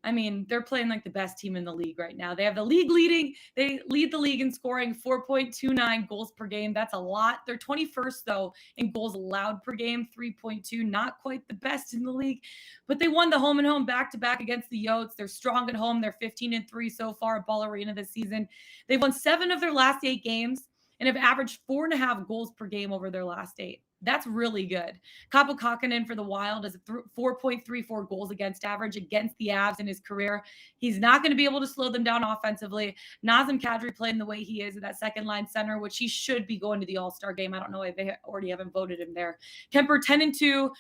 I mean, they're playing like the best team in the league right now. They have they lead the league in scoring 4.29 goals per game. That's a lot. They're 21st though in goals allowed per game, 3.2, not quite the best in the league, but they won the home and home back-to-back against the Yotes. They're strong at home. They're 15-3 so far at Ball Arena this season. They've won 7 of their last 8 games and have averaged 4.5 goals per game over their last 8. That's really good. Kaapo Kakkonen for the Wild is a 4.34 goals against average against the Avs in his career. He's not going to be able to slow them down offensively. Nazem Kadri playing the way he is at that second line center, which he should be going to the All-Star game. I don't know if they already haven't voted him there. Kemper 10-2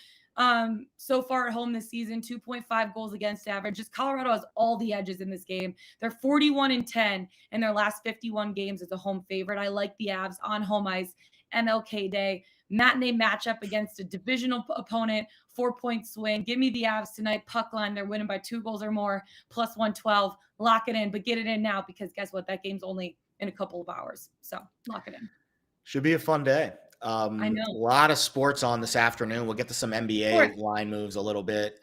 so far at home this season, 2.5 goals against average. Just Colorado has all the edges in this game. They're 41-10 in their last 51 games as a home favorite. I like the Avs on home ice, MLK Day. Matinee matchup against a divisional opponent, 4-point swing. Give me the Avs tonight. Puck line. They're winning by 2 goals or more. Plus 112. Lock it in, but get it in now because guess what? That game's only in a couple of hours. So lock it in. Should be a fun day. I know. A lot of sports on this afternoon. We'll get to some NBA line moves a little bit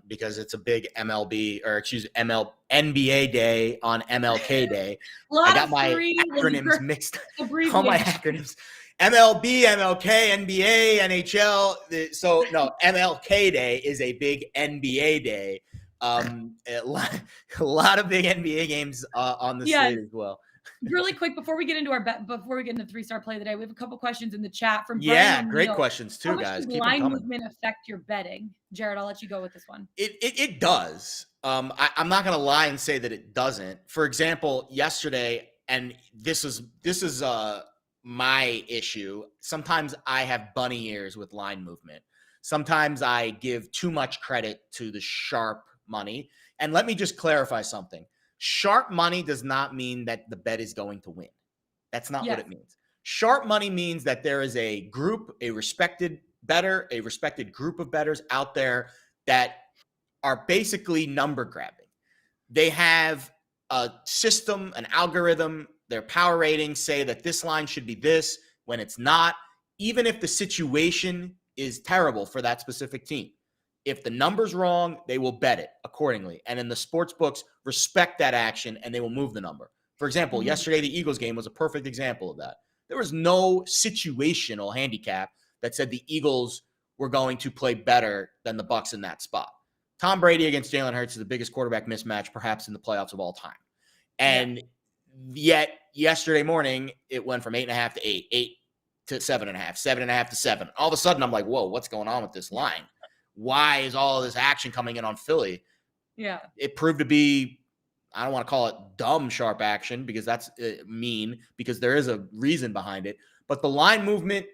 because it's a big NBA day on MLK Day. I got my acronyms mixed. All my acronyms. MLB, MLK, NBA, NHL. So no, MLK Day is a big NBA day. A lot of big NBA games on the slate as well. Really quick before we get into before we get into 3-star play of the day, we have a couple questions in the chat from Brian great questions too, guys. How much does line movement affect your betting? Jared, I'll let you go with this one. It does. I'm not gonna lie and say that it doesn't. For example, yesterday, and this is my issue. Sometimes I have bunny ears with line movement. Sometimes I give too much credit to the sharp money. And let me just clarify something. Sharp money does not mean that the bet is going to win. That's not what it means. Sharp money means that there is a group, a respected group of bettors out there that are basically number grabbing. They have a system, an algorithm, their power ratings say that this line should be this when it's not, even if the situation is terrible for that specific team. If the number's wrong, they will bet it accordingly. And then the sports books respect that action and they will move the number. For example, yesterday, the Eagles game was a perfect example of that. There was no situational handicap that said the Eagles were going to play better than the Bucs in that spot. Tom Brady against Jalen Hurts is the biggest quarterback mismatch perhaps in the playoffs of all time. And yet yesterday morning, it went from 8.5 to 8 to 7.5, 7.5 to 7. All of a sudden, I'm like, whoa, what's going on with this line? Why is all this action coming in on Philly? Yeah. It proved to be, I don't want to call it dumb sharp action because that's mean, because there is a reason behind it. But the line movement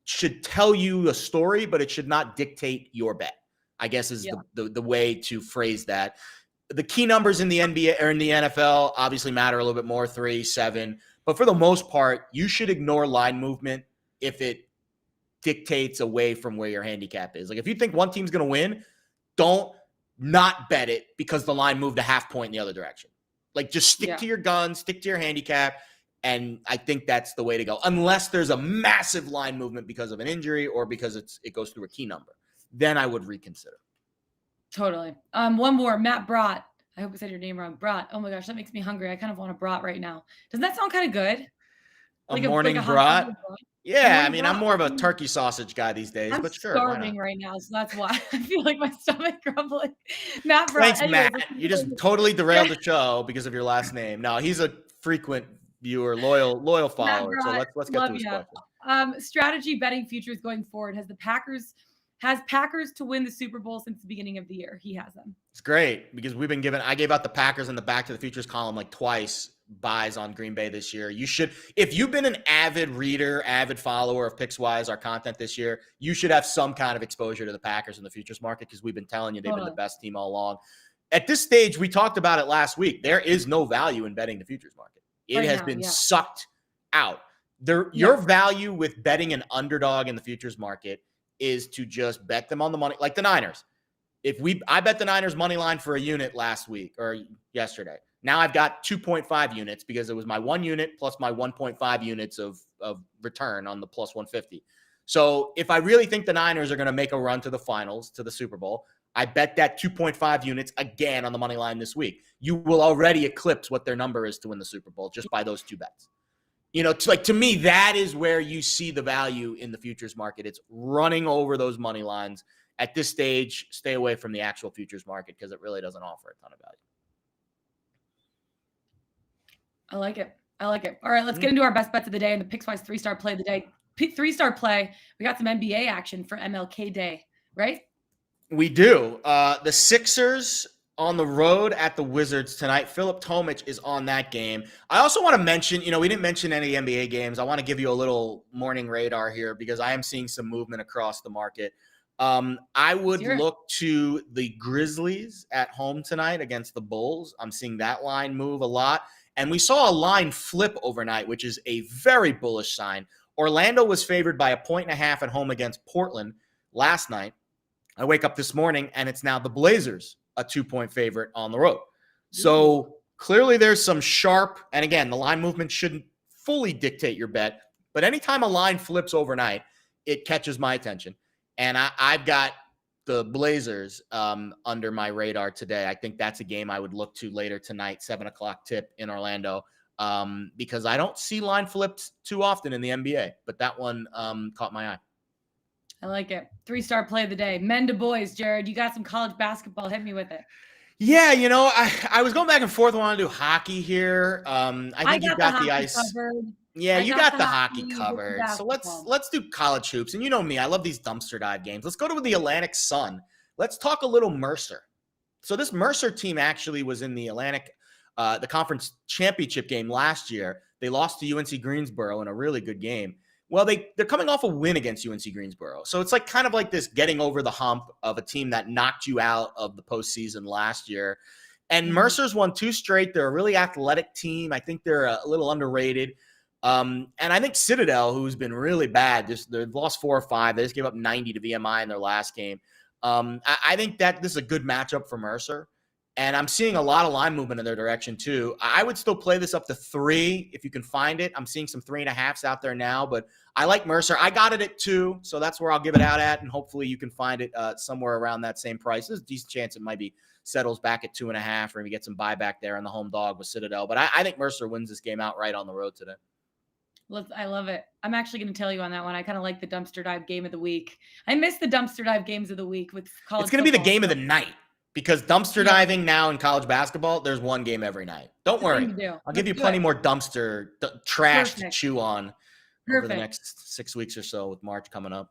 should tell you a story, but it should not dictate your bet, I guess is the way to phrase that. The key numbers in the NBA or in the NFL obviously matter a little bit more, 3, 7. But for the most part, you should ignore line movement if it dictates away from where your handicap is. Like if you think one team's going to win, don't not bet it because the line moved a half point in the other direction. Like just stick to your guns, stick to your handicap. And I think that's the way to go. Unless there's a massive line movement because of an injury or because it goes through a key number, then I would reconsider. Totally. One more, Matt Brott. I hope I said your name wrong. Brott. Oh my gosh, that makes me hungry. I kind of want a brat right now. Doesn't that sound kind of good? Like a morning brat? Yeah, I mean, I'm more of a turkey sausage guy these days, but sure. I'm starving right now, so that's why I feel like my stomach grumbling. Matt Brott. Thanks, Matt. You just totally derailed the show because of your last name. No, he's a frequent viewer, loyal follower. So let's get to his question. Strategy betting futures going forward. Has Packers to win the Super Bowl since the beginning of the year? He has them. It's great because I gave out the Packers in the back to the futures column like twice. Buys on Green Bay this year. You should, if you've been an avid reader, avid follower of Pickswise, our content this year, you should have some kind of exposure to the Packers in the futures market because we've been telling you they've been the best team all along. At this stage, we talked about it last week. There is no value in betting the futures market. It has been sucked out. Your value with betting an underdog in the futures market is to just bet them on the money, like the Niners. I bet the Niners money line for a unit last week or yesterday. Now I've got 2.5 units because it was my 1 unit plus my 1.5 units of return on the plus 150. So if I really think the Niners are going to make a run to the finals, to the Super Bowl, I bet that 2.5 units again on the money line this week. You will already eclipse what their number is to win the Super Bowl just by those 2 bets. You know, to me, that is where you see the value in the futures market. It's running over those money lines. At this stage, stay away from the actual futures market because it really doesn't offer a ton of value. I like it. All right, let's get into our best bets of the day and the Pickswise 3-star play of the day. 3-star play. We got some NBA action for MLK Day, right? We do. The Sixers on the road at the Wizards tonight. Philip Tomich is on that game. I also want to mention, we didn't mention any NBA games. I want to give you a little morning radar here because I am seeing some movement across the market. I would look to the Grizzlies at home tonight against the Bulls. I'm seeing that line move a lot. And we saw a line flip overnight, which is a very bullish sign. Orlando was favored by 1.5 at home against Portland last night. I wake up this morning and it's now the Blazers, a 2-point favorite on the road. So clearly there's some sharp, and again, the line movement shouldn't fully dictate your bet, but anytime a line flips overnight, it catches my attention. And I've got the Blazers under my radar today. I think that's a game I would look to later tonight, 7:00 tip in Orlando, because I don't see line flips too often in the NBA, but that one caught my eye. I like it. 3-star play of the day. Men to boys, Jared. You got some college basketball. Hit me with it. Yeah, I was going back and forth. I want to do hockey here. I think you got the ice. Covered. Yeah, you got the hockey covered. So let's do college hoops. And you know me, I love these dumpster dive games. Let's go to the Atlantic Sun. Let's talk a little Mercer. So this Mercer team actually was in the the conference championship game last year. They lost to UNC Greensboro in a really good game. Well, they're coming off a win against UNC Greensboro. So it's kind of like this getting over the hump of a team that knocked you out of the postseason last year. And Mercer's won 2 straight. They're a really athletic team. I think they're a little underrated. And I think Citadel, who's been really bad, they've lost 4 or 5. They just gave up 90 to VMI in their last game. I think that this is a good matchup for Mercer. And I'm seeing a lot of line movement in their direction too. I would still play this up to 3 if you can find it. I'm seeing some 3.5s out there now, but I like Mercer. I got it at 2, so that's where I'll give it out at. And hopefully you can find it somewhere around that same price. There's a decent chance it might be settles back at 2.5, or maybe get some buyback there on the home dog with Citadel. But I think Mercer wins this game outright on the road today. I love it. I'm actually going to tell you on that one. I kind of like the dumpster dive game of the week. I miss the dumpster dive games of the week with college. It's going to be the game of the night. Because dumpster diving now in college basketball, there's one game every night. Don't worry. I'll give you plenty more dumpster trash to chew on over the next 6 weeks or so with March coming up.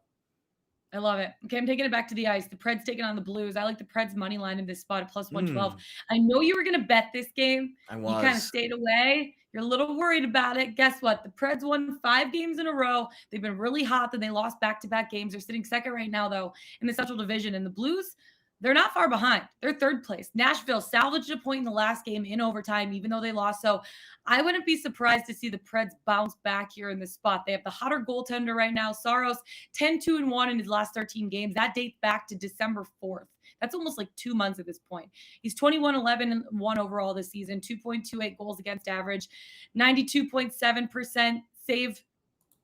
I love it. Okay, I'm taking it back to the ice. The Preds taking on the Blues. I like the Preds money line in this spot at plus 112. I know you were going to bet this game. I was. You kind of stayed away. You're a little worried about it. Guess what? The Preds won 5 games in a row. They've been really hot. Then they lost back-to-back games. They're sitting second right now, though, in the Central Division. And the Blues, they're not far behind. They're 3rd place. Nashville salvaged a point in the last game in overtime, even though they lost. So I wouldn't be surprised to see the Preds bounce back here in this spot. They have the hotter goaltender right now. Saros, 10-2-1 in his last 13 games. That dates back to December 4th. That's almost like 2 months at this point. He's 21-11-1 overall this season, 2.28 goals against average, 92.7% save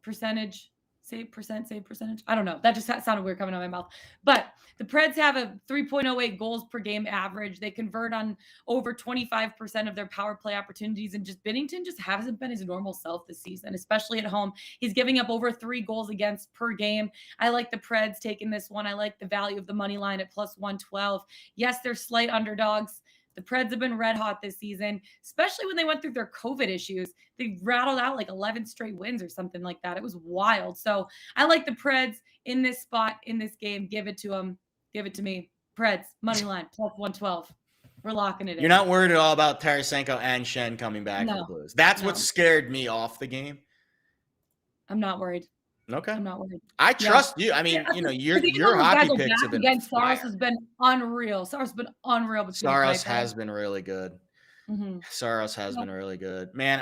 percentage. Save percentage. I don't know. That just sounded weird coming out of my mouth. But the Preds have a 3.08 goals per game average. They convert on over 25% of their power play opportunities. And just Binnington just hasn't been his normal self this season, especially at home. He's giving up over 3 goals against per game. I like the Preds taking this one. I like the value of the money line at plus 112. Yes, they're slight underdogs. The Preds have been red hot this season, especially when they went through their COVID issues. They rattled out like 11 straight wins or something like that. It was wild. So I like the Preds in this spot, in this game. Give it to them. Give it to me. Preds, money line, plus 112. We're locking it in. You're not worried at all about Tarasenko and Shen coming back for the Blues. That's what scared me off the game. I'm not worried. Okay. I'm not worried. I trust you. I mean, your hockey picks have been against Saros has been unreal. Saros has been unreal. Saros has been really good. Saros has been really good. Man,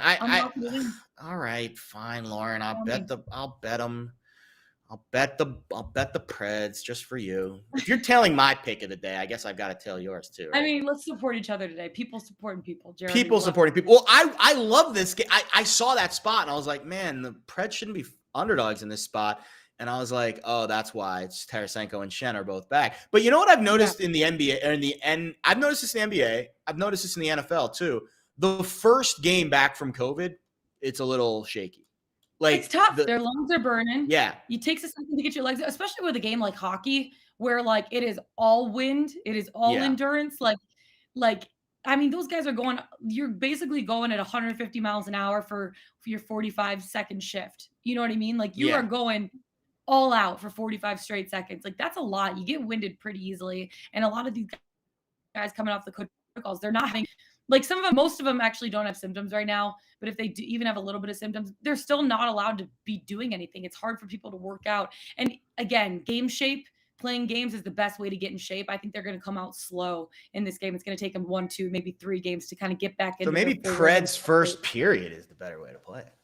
all right, fine, Lauren. I'll bet them. I'll bet the Preds just for you. If you're tailing my pick of the day, I guess I've got to tail yours too. Right? I mean, let's support each other today. People supporting people. Jeremy, people supporting people. Well, I love this game. I saw that spot and I was like, man, the Preds shouldn't be underdogs in this spot. And I was like, oh, that's why it's Tarasenko and Shen are both back. But you know what I've noticed in the NBA or I've noticed this in the NBA. I've noticed this in the NFL too. The first game back from COVID, it's a little shaky. Like it's tough. Their lungs are burning. Yeah. It takes a second to get your legs, especially with a game like hockey, where like it is all wind, it is all endurance. Like I mean, those guys are you're basically going at 150 miles an hour for your 45-second shift. You know what I mean? Like you are going all out for 45 straight seconds. Like that's a lot. You get winded pretty easily. And a lot of these guys coming off the protocols, they're not having, like most of them actually don't have symptoms right now. But if they do even have a little bit of symptoms, they're still not allowed to be doing anything. It's hard for people to work out. And again, game shape, playing games is the best way to get in shape. I think they're going to come out slow in this game. It's going to take them 1, 2, maybe 3 games to kind of get back into. So maybe Preds first period is the better way to play it.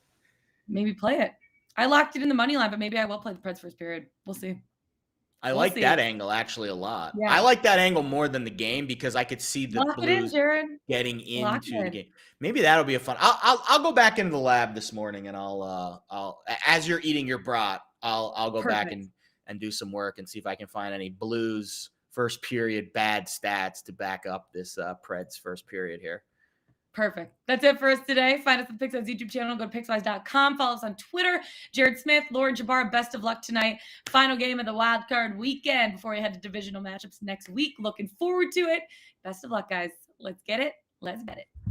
Maybe play it. I locked it in the money line, but maybe I will play the Preds first period. We'll see. I We'll like see. that angle actually a lot. Yeah. I like that angle more than the game because I could see the Lock it in, Blues Jared. getting Lock into the it. game. Maybe that'll be a fun. I'll go back into the lab this morning and I'll as you're eating your brat, I'll go back Perfect. and do some work and see if I can find any Blues first period bad stats to back up this Preds first period here. Perfect. That's it for us today. Find us on Pickswise YouTube channel. Go to Pickswise.com. Follow us on Twitter. Jared Smith, Lauren Jabbar, best of luck tonight. Final game of the wild card weekend before we head to divisional matchups next week. Looking forward to it. Best of luck, guys. Let's get it. Let's bet it.